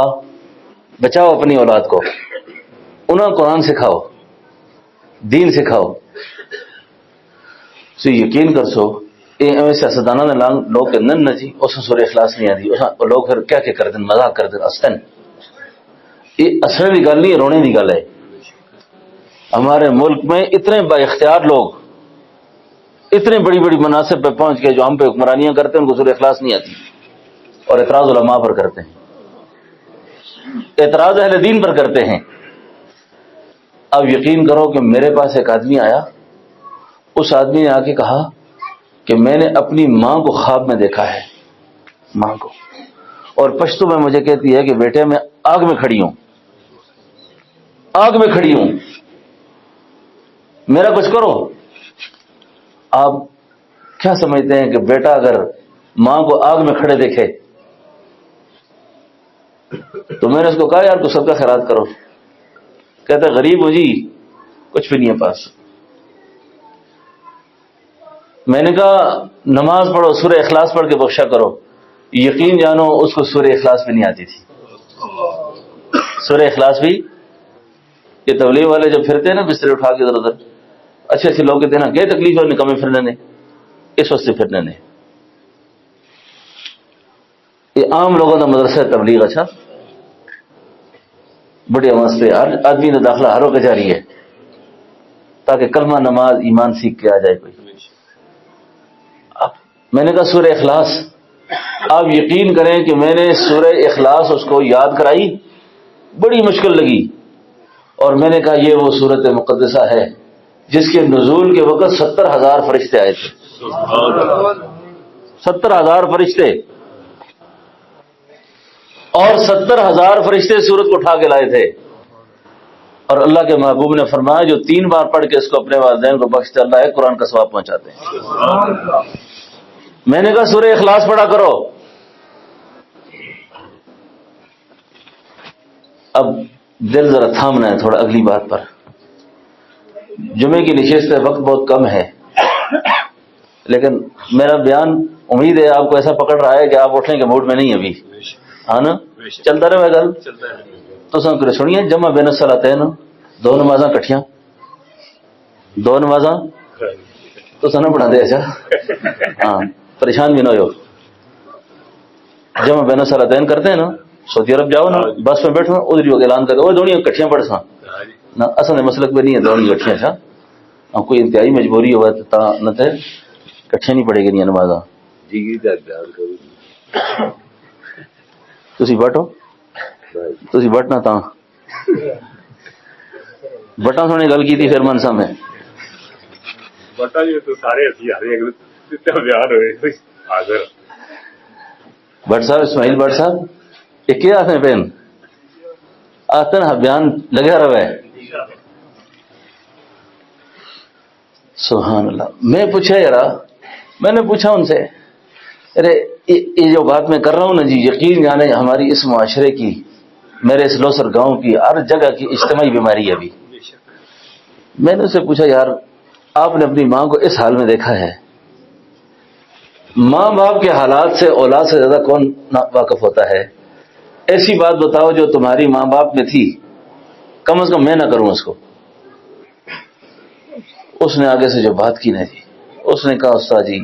Speaker 1: بچاؤ اپنی اولاد کو، انہیں قرآن سکھاؤ، دین سکھاؤ۔ سو یقین کر سو اے سیاستدانہ نے لوگ کہ نن جی اس سورہ اخلاص نہیں آتی، لوگ پھر کیا کر دیں، مذاق کر دیں، اصلاً یہ اصل کی گل نہیں ہے، رونے کی گل ہے۔ ہمارے ملک میں اتنے با اختیار لوگ اتنے بڑی بڑی مناصب پہ پہنچ کے جو ہم پہ حکمرانیاں کرتے ہیں ان کو سورہ اخلاص نہیں آتی، اور اعتراض علماء پر کرتے ہیں، اعتراض اہل دین پر کرتے ہیں۔ اب یقین کرو کہ میرے پاس ایک آدمی آیا، اس آدمی نے آ کے کہا کہ میں نے اپنی ماں کو خواب میں دیکھا ہے، ماں کو، اور پشتو میں مجھے کہتی ہے کہ بیٹے میں آگ میں کھڑی ہوں، آگ میں کھڑی ہوں، میرا کچھ کرو۔ آپ کیا سمجھتے ہیں کہ بیٹا اگر ماں کو آگ میں کھڑے دیکھے؟ تو میں نے اس کو کہا یار تو صدقہ خیرات کرو۔ کہتا غریب ہوں جی، کچھ بھی نہیں ہے پاس۔ میں نے کہا نماز پڑھو سورہ اخلاص پڑھ کے بخشا کرو. یقین جانو اس کو سورہ اخلاص بھی نہیں آتی تھی. سورہ اخلاص بھی یہ تبلیغ والے جب پھرتے ہیں نا بستر اٹھا کے ادھر ادھر, اچھے اچھے لوگ کہتے ہیں نا کیا تکلیف ہے نکمے پھرنے نے, اس واسطے پھرنے نے. یہ عام لوگوں کا مدرسہ تبلیغ. اچھا بڑی آواز پہ ہر آدمی نے داخلہ ہر وقت جاری ہے تاکہ کلمہ نماز ایمان سیکھ کے آ جائے کوئی. میں نے کہا سورہ اخلاص, آپ یقین کریں کہ میں نے سورہ اخلاص اس کو یاد کرائی, بڑی مشکل لگی, اور میں نے کہا یہ وہ سورت مقدسہ ہے جس کے نزول کے وقت 70,000 فرشتے آئے تھے. 70,000 فرشتے, اور 70,000 فرشتے سورت کو اٹھا کے لائے تھے. اور اللہ کے محبوب نے فرمایا جو 3 بار پڑھ کے اس کو اپنے والدین کو بخشتے اللہ ہے قرآن کا ثواب پہنچاتے ہیں. میں نے کہا سورہ اخلاص پڑھا کرو. اب دل ذرا تھامنا ہے تھوڑا اگلی بات پر. جمعے کی نشست پہ وقت بہت کم ہے, لیکن میرا بیان امید ہے آپ کو ایسا پکڑ رہا ہے کہ آپ اٹھنے کے موڈ میں نہیں ابھی, ہاں نا؟ چلتا رہے گل تو سن کر سنیے. جمع بین الصلاتین, 2 نمازاں کٹھیاں, 2 نمازاں تو سنا پڑھا دے. اچھا ہاں پریشان بھی نہ ہو. جمع بین الصلاتین کرتے ہیں نا, سعودی عرب جاؤ نا, بس میں بیٹھو ادھر ہی اعلان کر وہ دونوں کٹھیاں پڑھ سا نا. اصل مسلک بھی نہیں ہے دونوں کٹھیاں. اچھا کوئی انتہائی مجبوری ہوا نہ تے کٹھیاں نہیں پڑے گی نہیں نمازاں. تسی بیٹھو, تسی بیٹھنا تا بٹا سونے گل کی تھی پھر منسا میں
Speaker 2: بٹا جی تو سارے بیان ہوئے حاضر.
Speaker 1: بٹ صاحب اسماعیل بٹ صاحب یہ کیا آتے ہیں پین آتے نا بیان لگا رہا ہے. سبحان اللہ. میں پوچھا یار, میں نے پوچھا ان سے ارے یہ جو بات میں کر رہا ہوں نا جی, یقین جانے ہماری اس معاشرے کی, میرے اس لوسر گاؤں کی, ہر جگہ کی اجتماعی بیماری ہے ابھی. میں نے اسے پوچھا یار آپ نے اپنی ماں کو اس حال میں دیکھا ہے؟ ماں باپ کے حالات سے اولاد سے زیادہ کون واقف ہوتا ہے؟ ایسی بات بتاؤ جو تمہاری ماں باپ میں تھی, کم از کم میں نہ کروں اس کو. اس نے آگے سے جو بات کی نا جی, اس نے کہا استاد جی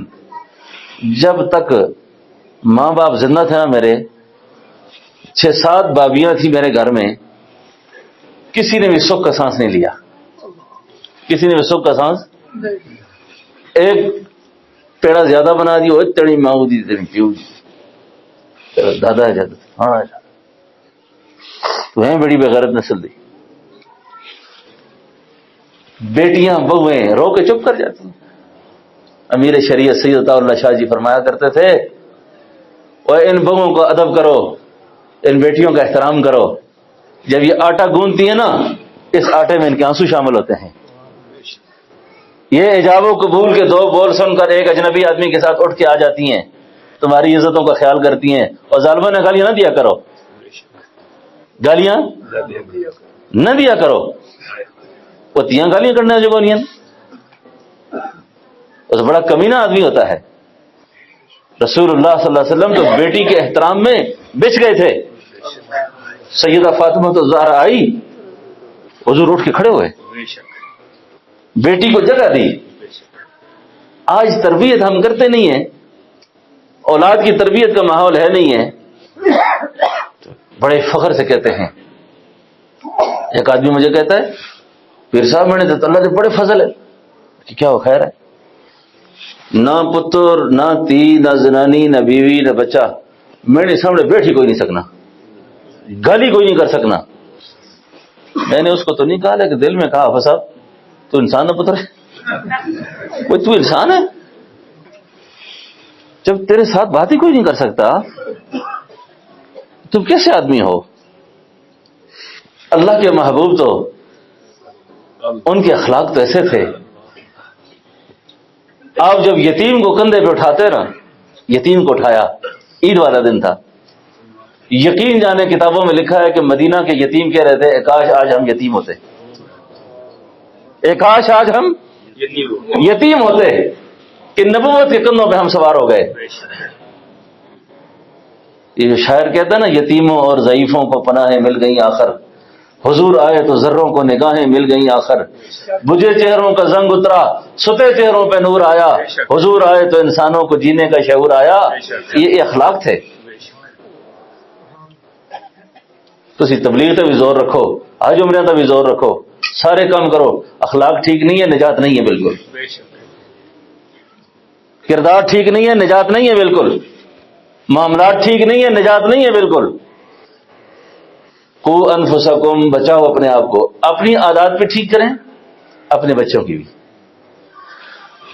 Speaker 1: جب تک ماں باپ زندہ تھے نا میرے, 6-7 بابیاں تھیں میرے گھر میں, کسی نے بھی سکھ کا سانس نہیں لیا. کسی نے بھی سکھ کا سانس, ایک پیڑا زیادہ بنا دی, وہ تڑی ماؤ دی تیری پیو دی دادا ہے جاتا. ہاں تو ہیں بڑی بغیرت نسل دی. بیٹیاں بہویں رو کے چپ کر جاتی ہیں. امیر شریعت سید عطا اللہ شاہ جی فرمایا کرتے تھے اور ان بہوؤں کو ادب کرو, ان بیٹیوں کا احترام کرو. جب یہ آٹا گوندتی ہے نا, اس آٹے میں ان کے آنسو شامل ہوتے ہیں. یہ ایجاب و قبول کے 2 بول سن کر ایک اجنبی آدمی کے ساتھ اٹھ کے آ جاتی ہیں, تمہاری عزتوں کا خیال کرتی ہیں. اور ظالموں نے گالیاں نہ دیا کرو, گالیاں نہ دیا کرو. پتیاں گالیاں کرنے جو گونیاں, اس بڑا کمینہ آدمی ہوتا ہے. رسول اللہ صلی اللہ علیہ وسلم تو بیٹی کے احترام میں بچ گئے تھے. سیدہ فاطمہ تو زہرا آئی, حضور اٹھ کے کھڑے ہوئے, بیٹی کو جگہ دی. آج تربیت ہم کرتے نہیں ہیں, اولاد کی تربیت کا ماحول ہے نہیں ہے. بڑے فخر سے کہتے ہیں. ایک آدمی مجھے کہتا ہے پیر صاحب میں نے تو اللہ سے بڑے فضل ہے کہ کیا ہو خیر ہے, نہ پتر نہ تی نہ زنانی نہ بیوی نہ بچہ, میرے سامنے بیٹھ ہی کوئی نہیں سکنا, گالی کوئی نہیں کر سکنا. میں نے اس کو تو نہیں کہا لیکن دل میں کہا ابا صاحب تو انسان نہ پتر ہے, کوئی تو انسان ہے جب تیرے ساتھ بات ہی کوئی نہیں کر سکتا, تم کیسے آدمی ہو؟ اللہ کے محبوب تو ان کے اخلاق تو ایسے تھے. آپ جب یتیم کو کندھے پہ اٹھاتے نا, یتیم کو اٹھایا, عید والا دن تھا, یقین جانے کتابوں میں لکھا ہے کہ مدینہ کے یتیم کہہ رہے تھے کاش آج ہم یتیم ہوتے, کاش آج ہم یتیم ہوتے. کہ نبوت کے کندھوں پہ ہم سوار ہو گئے. یہ جو شاعر کہتا ہے نا، یتیموں اور ضعیفوں کو پناہیں مل گئیں آخر، حضور آئے تو ذروں کو نگاہیں مل گئیں آخر، بجھے چہروں کا زنگ اترا ستے چہروں پہ نور آیا، حضور آئے تو انسانوں کو جینے کا شعور آیا. یہ اخلاق تھے. تسی تبلیغ تے بھی زور رکھو، حج عمرے تے بھی زور رکھو، سارے کام کرو، اخلاق ٹھیک نہیں ہے نجات نہیں ہے بالکل. کردار ٹھیک نہیں ہے نجات نہیں ہے بالکل. معاملات ٹھیک نہیں ہے نجات نہیں ہے بالکل. قو انفسکم، بچاؤ اپنے آپ کو. اپنی عادات بھی ٹھیک کریں، اپنے بچوں کی بھی.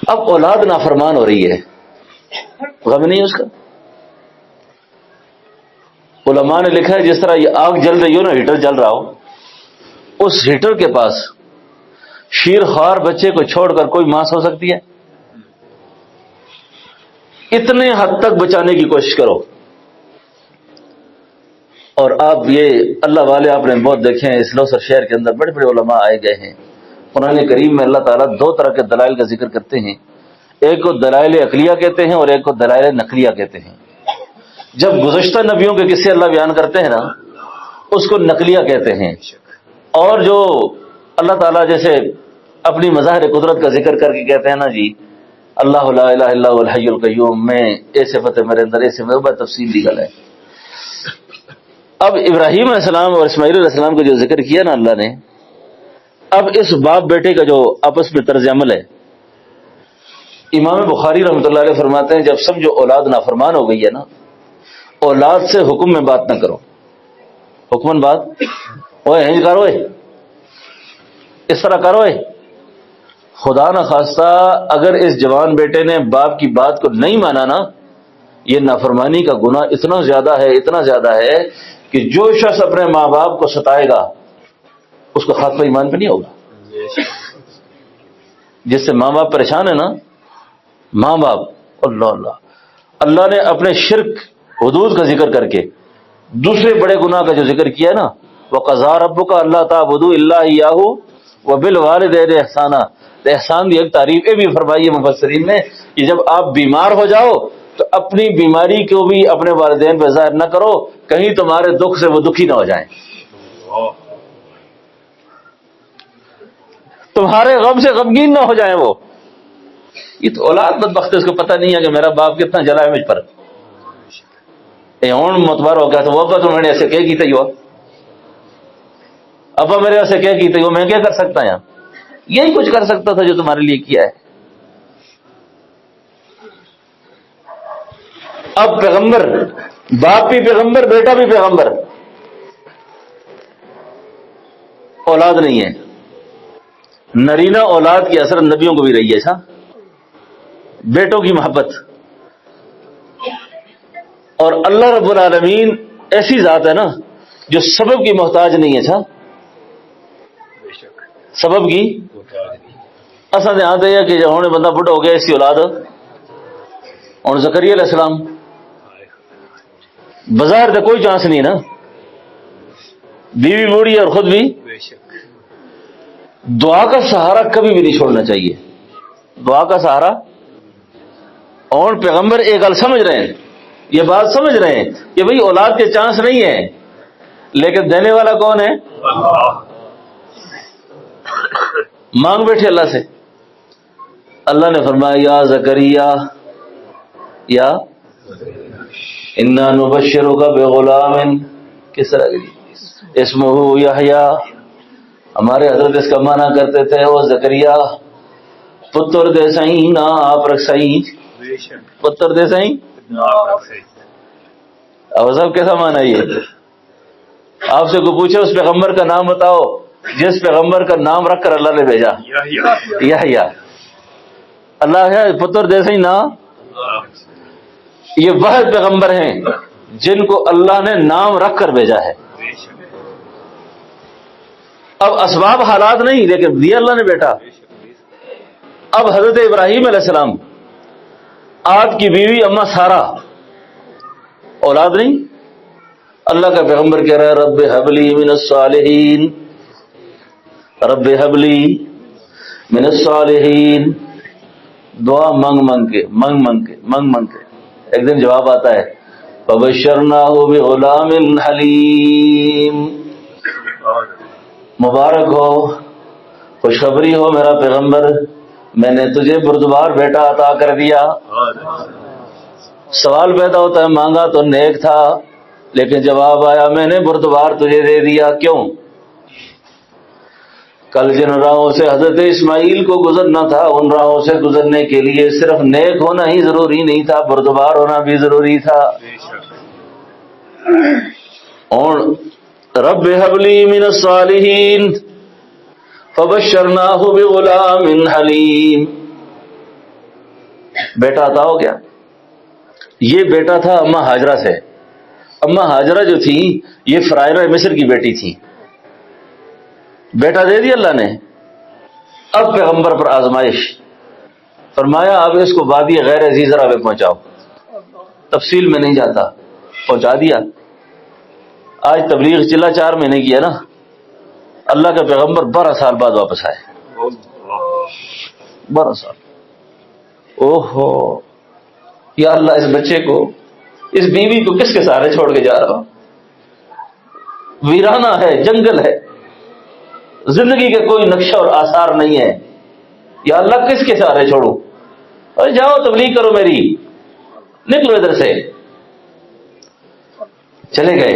Speaker 1: اب اولاد نافرمان ہو رہی ہے، غم نہیں اس کا. علماء نے لکھا ہے جس طرح یہ آگ جل رہی ہو نا، ہیٹر جل رہا ہو، اس ہیٹر کے پاس شیر خوار بچے کو چھوڑ کر کوئی ماں سو سکتی ہے؟ اتنے حد تک بچانے کی کوشش کرو. اور آپ یہ اللہ والے آپ نے بہت دیکھے ہیں، اس لوسر شہر کے اندر بڑے بڑے علماء آئے گئے ہیں. قرآن کریم میں اللہ تعالیٰ دو طرح کے دلائل کا ذکر کرتے ہیں، ایک کو دلائل عقلیہ کہتے ہیں اور ایک کو دلائل نقلیہ کہتے ہیں. جب گزشتہ نبیوں کے قصے اللہ بیان کرتے ہیں نا، اس کو نقلیہ کہتے ہیں. اور جو اللہ تعالیٰ جیسے اپنی مظاہر قدرت کا ذکر کر کے کہتے ہیں نا جی اللہ لا الہ الا هو الحی القیوم، میں ایسے فتح میرے اندر ایسے میں تفصیل دی گل ہے. اب ابراہیم علیہ السلام اور اسماعیل علیہ السلام کا جو ذکر کیا نا اللہ نے، اب اس باپ بیٹے کا جو آپس میں طرز عمل ہے، امام بخاری رحمۃ اللہ علیہ فرماتے ہیں جب سمجھو اولاد نافرمان ہو گئی ہے نا، اولاد سے حکم میں بات نہ کرو. حکمن بات اوے ہنج کرو، اس طرح کرو. خدا نہ خواستہ اگر اس جوان بیٹے نے باپ کی بات کو نہیں مانا نا، یہ نافرمانی کا گناہ اتنا زیادہ ہے، اتنا زیادہ ہے کہ جو شخص اپنے ماں باپ کو ستائے گا اس کو خاتمہ ایمان پہ نہیں ہوگا. جس سے ماں باپ پریشان ہے نا، ماں باپ، اللہ اللہ، اللہ نے اپنے شرک حدود کا ذکر کر کے دوسرے بڑے گناہ کا جو ذکر کیا ہے نا، وَقَضَىٰ رَبُّكَ أَلَّا تَعْبُدُوا إِلَّا إِيَّاهُ وَبِالْوَالِدَيْنِ إِحْسَانًا. احسان کی ایک تعریف بھی فرمائی ہے مفسرین نے کہ جب آپ بیمار ہو جاؤ تو اپنی بیماری کو بھی اپنے والدین پہ ظاہر نہ کرو، کہیں تمہارے دکھ سے وہ دکھی نہ ہو جائیں، تمہارے غم سے غمگین نہ ہو جائیں وہ. یہ تو اولاد بدبخت ہے، اس کو پتہ نہیں ہے کہ میرا باپ کتنا جلا ہے مجھ پر. ہوں متبر ہو گیا تو وہ ابا تو میں نے ایسے کیا کیتا ہوا، ابا میرے ایسے کیا کیتا ہوا، میں کیا کر سکتا ہوں؟ یہی کچھ کر سکتا تھا جو تمہارے لیے کیا ہے. اب پیغمبر، باپ بھی پیغمبر، بیٹا بھی پیغمبر، اولاد نہیں ہے. نرینہ اولاد کی اثر نبیوں کو بھی رہی ہے. بیٹوں کی محبت. اور اللہ رب العالمین ایسی ذات ہے نا جو سبب کی محتاج نہیں ہے. سبب کی اصل یہاں ہے کہ جب ہونے بندہ بڑھا ہو گیا، اس کی اولاد اور زکریا علیہ السلام بظاہر تو کوئی چانس نہیں نا، بیوی بوڑھی اور خود بھی. دعا کا سہارا کبھی بھی نہیں چھوڑنا چاہیے. دعا کا سہارا. اور پیغمبر ایک گل سمجھ رہے ہیں، یہ بات سمجھ رہے ہیں کہ بھئی اولاد کے چانس نہیں ہے، لیکن دینے والا کون ہے؟ مانگ بیٹھے اللہ سے. اللہ نے فرمایا یا زکریا یا انا نبشرک بغلام، کس طرح کی اسمہ یحییٰ. ہمارے حضرت اس کا معنی کرتے تھے او زکریا پتر دے سائیں نا آپ رکھ سائیں، پتر دے سائیں. اور صاحب کیسا معنی یہ؟ آپ سے کو پوچھے اس پیغمبر کا نام بتاؤ جس پیغمبر کا نام رکھ کر اللہ نے بھیجا، یحییٰ. اللہ ہے پتر دے سائیں نا. یہ واحد پیغمبر ہیں جن کو اللہ نے نام رکھ کر بھیجا ہے. اب اسباب حالات نہیں، لیکن دیا اللہ نے بیٹا. اب حضرت ابراہیم علیہ السلام، آپ کی بیوی اما سارا، اولاد نہیں. اللہ کا پیغمبر کہہ رہا ہے رب حبلی من الصالحین، رب حبلی من الصالحین. دعا منگ کے ایک دن جواب آتا ہے فبشرناہ بغلام حلیم، مبارک ہو، خوشخبری ہو میرا پیغمبر، میں نے تجھے بردبار بیٹا عطا کر دیا۔ سوال پیدا ہوتا ہے مانگا تو نیک تھا، لیکن جواب آیا میں نے بردبار تجھے دے دیا۔ کیوں؟ کل جن راہوں سے حضرت اسماعیل کو گزرنا تھا ان راہوں سے گزرنے کے لیے صرف نیک ہونا ہی ضروری نہیں تھا، بردبار ہونا بھی ضروری تھا۔ اور رب هب لی من الصالحین فبشرناہ بغلام حلیم، بیٹا عطا ہو گیا۔ یہ بیٹا تھا اماں ہاجرہ سے۔ اماں ہاجرہ جو تھی یہ فرعون مصر کی بیٹی تھی۔ بیٹا دے دیا اللہ نے۔ اب پیغمبر پر آزمائش، فرمایا اب اس کو وادی غیر ذی زرع میں پہنچاؤ، تفصیل میں نہیں جاتا، پہنچا دیا۔ آج تبلیغ چلا 4 مہینے کی ہے نا، اللہ کا پیغمبر 12 سال بعد واپس آئے۔ 12 سال۔ اوہو یا اللہ، اس بچے کو، اس بیوی کو کس کے سہارے چھوڑ کے جا رہا ہوں؟ ویرانہ ہے، جنگل ہے، زندگی کا کوئی نقشہ اور آثار نہیں ہے۔ یا اللہ کس کے سہارے چھوڑوں؟ اور جاؤ تبلیغ کرو میری، نکلو ادھر سے۔ چلے گئے۔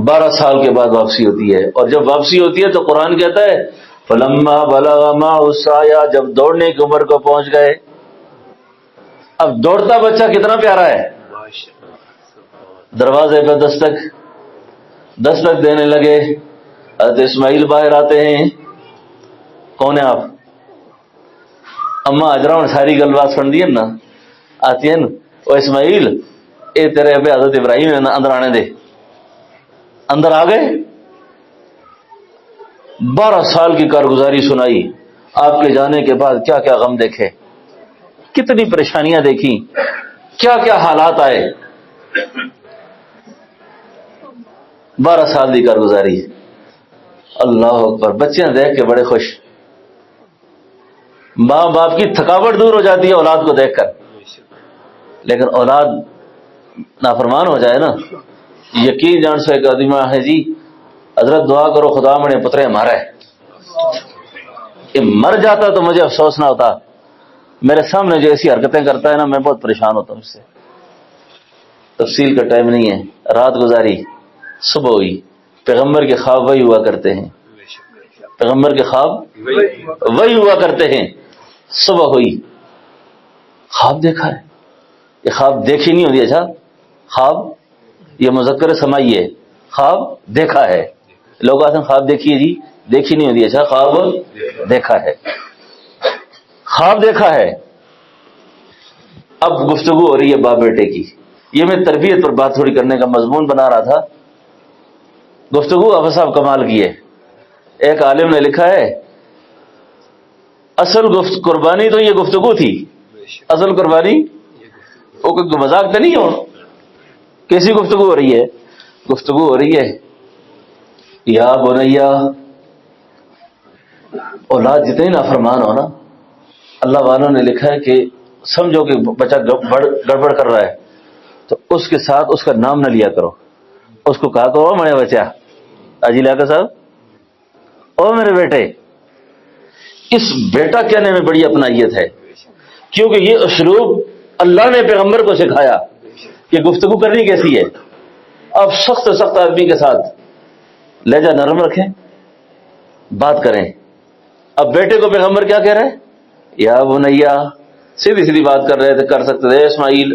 Speaker 1: 12 سال کے بعد واپسی ہوتی ہے، اور جب واپسی ہوتی ہے تو قرآن کہتا ہے فلما بلغ معه السعی، جب دوڑنے کی عمر کو پہنچ گئے۔ اب دوڑتا بچہ کتنا پیارا ہے۔ دروازے پہ دستک دینے لگے۔ حضرت اسماعیل باہر آتے ہیں۔ کون ہے آپ؟ اماں ہاجرہ نے ساری گل بات سن دی ہے نا، آتی ہے نا، او اسماعیل اے تیرے ابے حضرت ابراہیم ہے نا، اندر آنے دے۔ اندر آ گئے۔ 12 سال کی کارگزاری سنائی، آپ کے جانے کے بعد کیا کیا غم دیکھے، کتنی پریشانیاں دیکھی، کیا کیا حالات آئے۔ 12 سال کی کارگزاری۔ اللہ اکبر، بچے دیکھ کے بڑے خوش۔ ماں باپ کی تھکاوٹ دور ہو جاتی ہے اولاد کو دیکھ کر، لیکن اولاد نافرمان ہو جائے نا، یقین جان سے ایک آدمی ہے جی حضرت دعا کرو خدا منے پترے ہمارا ہے، یہ مر جاتا تو مجھے افسوس نہ ہوتا۔ میرے سامنے جو ایسی حرکتیں کرتا ہے نا، میں بہت پریشان ہوتا ہوں اس سے۔ تفصیل کا ٹائم نہیں ہے۔ رات گزاری، صبح ہوئی، پیغمبر کے خواب وہی ہوا کرتے ہیں، پیغمبر کے خواب وہی ہوا کرتے ہیں۔ صبح ہوئی، خواب دیکھا ہے۔ یہ خواب دیکھی نہیں ہوتی، اچھا خواب یہ مذکر سمائی ہے، خواب دیکھا ہے۔ لوگ آتے ہیں خواب دیکھیے جی، دیکھی نہیں ہوتی، اچھا خواب دیکھا ہے، خواب دیکھا ہے۔ اب گفتگو ہو رہی ہے باپ بیٹے کی۔ یہ میں تربیت پر بات تھوڑی کرنے کا مضمون بنا رہا تھا۔ گفتگو ابا صاحب کمال کی ہے۔ ایک عالم نے لکھا ہے اصل قربانی تو یہ گفتگو تھی، اصل قربانی وہ کوئی مذاق تو نہیں ہو، کیسی گفتگو ہو رہی ہے؟ گفتگو ہو رہی ہے یا بنیا، اولاد جتنے نافرمان ہو نا، اللہ والوں نے لکھا ہے کہ سمجھو کہ بچہ گڑبڑ کر رہا ہے تو اس کے ساتھ اس کا نام نہ لیا کرو، اس کو کہا کرو میرے بچہ اجی لاکا صاحب، او میرے بیٹے۔ اس بیٹا کہنے میں بڑی اپنائیت ہے، کیونکہ یہ اسلوب اللہ نے پیغمبر کو سکھایا کہ گفتگو کرنی کیسی ہے۔ اب سخت آدمی کے ساتھ لہجہ نرم رکھیں، بات کریں۔ اب بیٹے کو پیغمبر کیا کہہ رہے ہیں؟ یا بنیا، سیدھی بات کر رہے تھے، کر سکتے تھے اسماعیل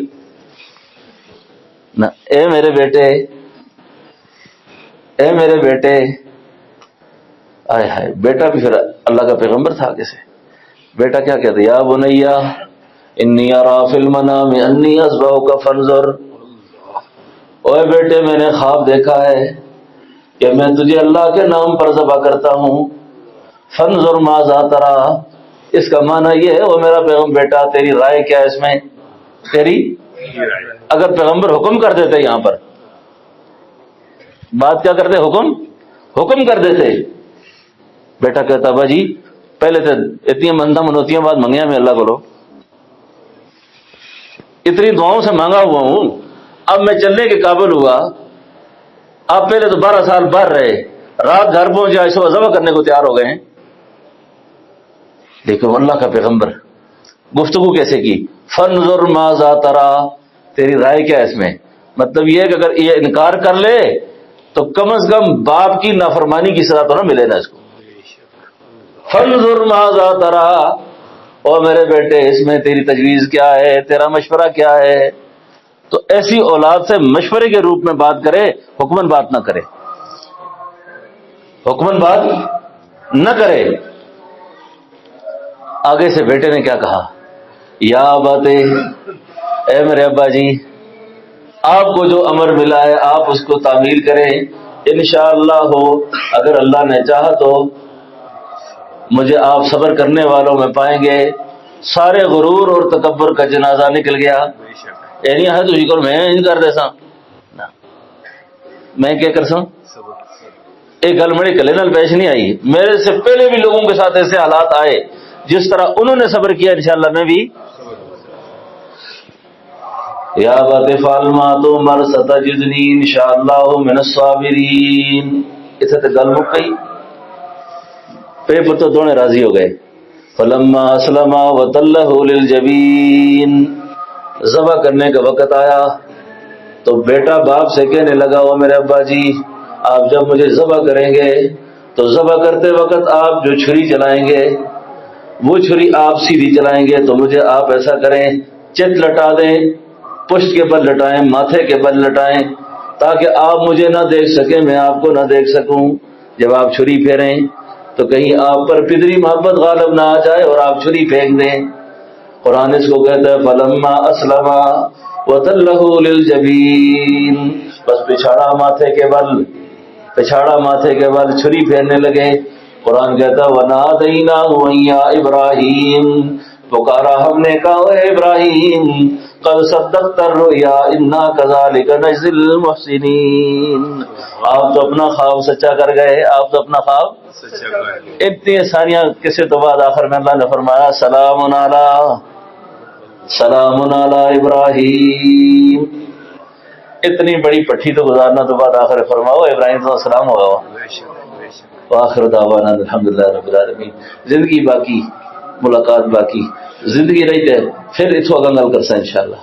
Speaker 1: نہ، اے میرے بیٹے، اے میرے بیٹے۔ آئے ہائے، بیٹا بھی پھر اللہ کا پیغمبر تھا آگے سے۔ بیٹا کیا کہتے؟ یا بنیا انی ارا فی المنام انی اذبحک فانظر، اوے بیٹے میں نے خواب دیکھا ہے کہ میں تجھے اللہ کے نام پر ذبح کرتا ہوں، فانظر ماذا تری، اس کا معنی یہ ہے وہ میرا پیغمبر بیٹا تیری رائے کیا ہے اس میں؟ تیری اگر پیغمبر حکم کر دیتے، یہاں پر بات کیا کرتے؟ حکم کر دیتے۔ بیٹا کہتا با جی پہلے تو اتنی مندا منوتیاں بات منگیا میں اللہ کو اتنی دعاؤں سے مانگا ہوا ہوں، اب میں چلنے کے قابل ہوا. آپ پہلے تو 12 سال باہر رہے، رات گھر پہنچے آج صبح ذبح کرنے کو تیار ہو گئے ہیں. دیکھو اللہ کا پیغمبر گفتگو کیسے کی، فانظر ماذا ترى، تیری رائے کیا ہے اس میں؟ مطلب یہ ہے کہ اگر یہ انکار کر لے تو کم از کم باپ کی نافرمانی کی سزا تو نہ ملے نا اس کو. فانظر ماذا ترى، اور میرے بیٹے اس میں تیری تجویز کیا ہے، تیرا مشورہ کیا ہے؟ تو ایسی اولاد سے مشورے کے روپ میں بات کرے، حکمن بات نہ کرے، حکمن بات نہ کرے. آگے سے بیٹے نے کیا کہا، یا اباتے، اے میرے ابا جی، آپ کو جو امر ملا ہے آپ اس کو تعمیل کریں، انشاءاللہ ہو، اگر اللہ نے چاہا تو مجھے آپ صبر کرنے والوں میں پائیں گے. سارے غرور اور تکبر کا جنازہ نکل گیا. یعنی ہے تجھ کو میں نہیں کر دے سا، میں کیا کر سا، ایک گل میرے کلے نال پیش نہیں آئی. میرے سے پہلے بھی لوگوں کے ساتھ ایسے حالات آئے، جس طرح انہوں نے صبر کیا انشاءاللہ میں بھی. یا بات فالما تو مر ستجدنی انشاءاللہ من الصابرین. اسے تو گل مک گئی، پہ پتہ دونوں راضی ہو گئے. فلما اسلم وتلہ للجبین، ذبح کرنے کا وقت آیا تو بیٹا باپ سے کہنے لگا، او میرے ابا جی آپ جب مجھے ذبح کریں گے تو ذبح کرتے وقت آپ جو چھری چلائیں گے وہ چھری آپ سیدھی چلائیں گے تو مجھے آپ ایسا کریں چت لٹا دیں، پشت کے بل لٹائیں، ماتھے کے بل لٹائیں، تاکہ آپ مجھے نہ دیکھ سکیں میں آپ کو نہ دیکھ سکوں. جب آپ چھری پھیریں تو کہیں آپ پر پدری محبت غالب نہ آ جائے اور آپ چھری پھینک دیں. قرآن اس کو کہتا ہے فلما اسلم وتلہ للجبین، بس پچھاڑا ماتھے کے بل چھری پھیرنے لگے. قرآن کہتا ہے وَنَادَيْنَاهُ يَا إِبْرَاهِيمُ، پکارا ہم نے کہا اے ابراہیم قد صدقت الرؤیا انا كذلك نجزي المحسنین. آپ تو اپنا خواب سچا کر گئے، آپ تو اپنا خواب سچا کر گئے. اتنی ساریاں کسی تو بعد آخر میں اللہ نے فرمایا سلام علی ابراہیم. اتنی بڑی پٹھی تو گزارنا تو بعد آخر فرماؤ ابراہیم تو سلام ہوگا. وآخر دعوانا الحمدللہ رب العالمین. زندگی باقی، ملاقات باقی، زندگی رہی ہے پھر اتھو اگا گل کرسا انشاءاللہ.